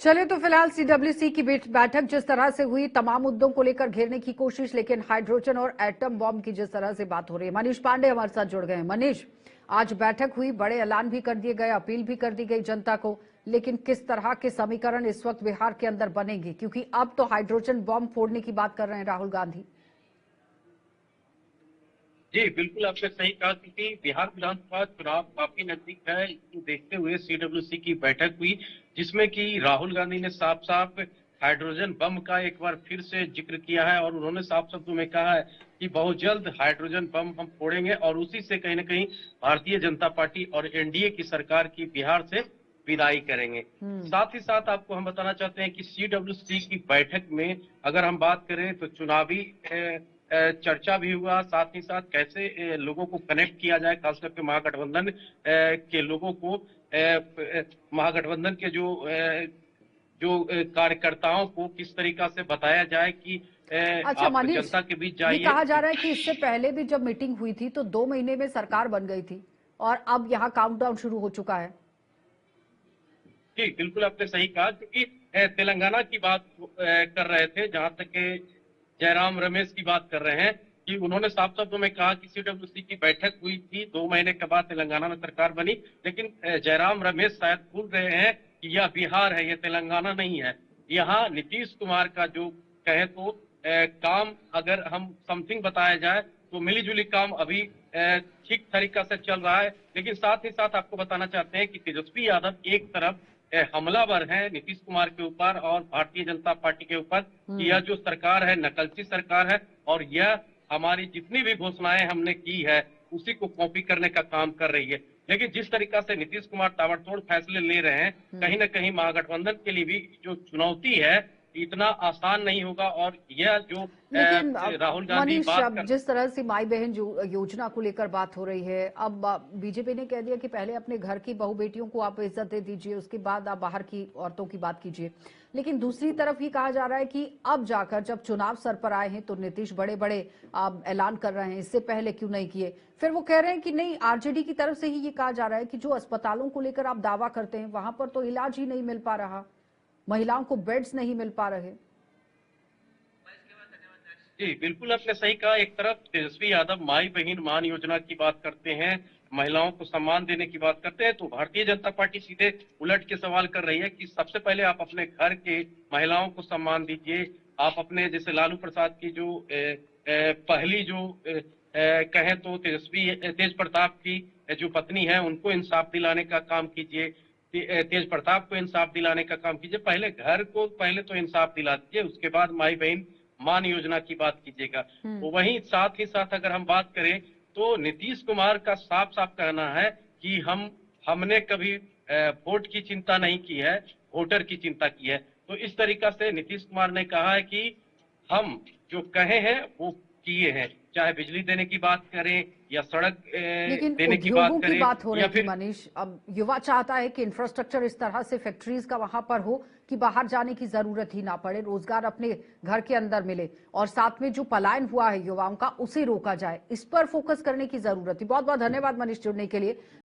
चलिए तो फिलहाल सीडब्ल्यूसी की बैठक जिस तरह से हुई, तमाम मुद्दों को लेकर घेरने की कोशिश, लेकिन हाइड्रोजन और एटम बॉम्ब की जिस तरह से बात हो रही है। मनीष पांडे हमारे साथ जुड़ गए हैं। मनीष, आज बैठक हुई, बड़े ऐलान भी कर दिए गए, अपील भी कर दी गई जनता को, लेकिन किस तरह के समीकरण इस वक्त बिहार के अंदर बनेंगे, क्योंकि अब तो हाइड्रोजन बॉम्ब फोड़ने की बात कर रहे हैं राहुल गांधी। जी बिल्कुल, आपने सही कहा क्योंकि बिहार विधानसभा चुनाव काफी नजदीक है। इसको देखते हुए सीडब्ल्यूसी की बैठक हुई, जिसमें कि राहुल गांधी ने साफ साफ हाइड्रोजन बम का एक बार फिर से जिक्र किया है और उन्होंने साफ शब्दों में कहा है कि बहुत जल्द हाइड्रोजन बम हम फोड़ेंगे और उसी से कहीं ना कहीं भारतीय जनता पार्टी और एनडीए की सरकार की बिहार से विदाई करेंगे। साथ ही साथ आपको हम बताना चाहते हैं कि सीडब्ल्यूसी की बैठक में अगर हम बात करें तो चुनावी चर्चा भी हुआ, साथ ही साथ कैसे लोगों को कनेक्ट किया जाए, खास करके महागठबंधन के लोगों को, महागठबंधन के जो कार्यकर्ताओं को किस तरीका से बताया जाए कि अच्छा आप मनीष, जनता के बीच ये जाइए। कहा जा रहा है कि इससे पहले भी जब मीटिंग हुई थी तो 2 महीने में सरकार बन गई थी और अब यहाँ काउंटडाउन शुरू हो चुका है। जी बिल्कुल, आपने सही कहा क्योंकि तेलंगाना की बात कर रहे थे, जहां तक जयराम रमेश की बात कर रहे हैं कि उन्होंने साफ शब्दों में कहा कि सीडब्ल्यूसी की बैठक हुई थी, 2 महीने के बाद तेलंगाना में सरकार बनी, लेकिन जयराम रमेश शायद भूल रहे हैं कि यह बिहार है, यह तेलंगाना नहीं है। यहाँ नीतीश कुमार का जो कहे तो काम अगर हम समथिंग बताया जाए तो मिलीजुली काम अभी ठीक तरीका से चल रहा है। लेकिन साथ ही साथ आपको बताना चाहते हैं कि तेजस्वी यादव एक तरफ हमलावर है नीतीश कुमार के ऊपर और भारतीय जनता पार्टी के ऊपर कि यह जो सरकार है नकलची सरकार है और यह हमारी जितनी भी घोषणाएं हमने की है उसी को कॉपी करने का काम कर रही है। लेकिन जिस तरीका से नीतीश कुमार ताबड़तोड़ फैसले ले रहे हैं, कहीं ना कहीं महागठबंधन के लिए भी जो चुनौती है इतना आसान नहीं होगा। और यह जो लेकिन राहुल गांधी मनीष, बात अब कर। जिस तरह से माई बहन योजना को लेकर बात हो रही है, अब बीजेपी ने कह दिया कि पहले अपने घर की बहू बेटियों को आप इज्जत दे दीजिए, उसके बाद आप बाहर की औरतों की बात कीजिए। लेकिन दूसरी तरफ ये कहा जा रहा है कि अब जाकर जब चुनाव सर पर आए हैं तो नीतीश बड़े बड़े ऐलान कर रहे हैं, इससे पहले क्यों नहीं किए। फिर वो कह रहे हैं कि नहीं, आरजेडी की तरफ से ही ये कहा जा रहा है कि जो अस्पतालों को लेकर आप दावा करते हैं वहां पर तो इलाज ही नहीं मिल पा रहा, महिलाओं को बेड्स नहीं मिल पा रहे। जी बिल्कुल, आपने सही कहा। एक तरफ तेजस्वी यादव माई बहन मान योजना की बात करते हैं, महिलाओं को सम्मान देने की बात करते हैं, तो भारतीय जनता पार्टी सीधे उलट के सवाल कर रही है कि सबसे पहले आप अपने घर के महिलाओं को सम्मान दीजिए। आप अपने जैसे लालू प्रसाद की जो पहली जो कहें तो तेज प्रताप की जो पत्नी है उनको इंसाफ दिलाने का काम कीजिए। तेज प्रताप को इंसाफ दिलाने का काम कीजिए। पहले घर को पहले तो इंसाफ दिला दीजिए, उसके बाद माई बहन मान योजना की बात कीजिएगा। तो वहीं साथ ही साथ अगर हम बात करें तो नीतीश कुमार का साफ साफ कहना है कि हमने कभी वोट की चिंता नहीं की है, वोटर की चिंता की है। तो इस तरीका से नीतीश कुमार ने कहा है कि हम जो कहे हैं वो किए हैं, चाहे बिजली देने की बात करें या सड़क लेकिन देने की उद्योगों बात की करें बात हो या रही थी फिर। मनीष, अब युवा चाहता है कि इंफ्रास्ट्रक्चर इस तरह से फैक्ट्रीज का वहां पर हो कि बाहर जाने की जरूरत ही ना पड़े, रोजगार अपने घर के अंदर मिले, और साथ में जो पलायन हुआ है युवाओं का उसे रोका जाए। इस पर फोकस करने की जरूरत है। बहुत बहुत धन्यवाद मनीष जुड़ने के लिए।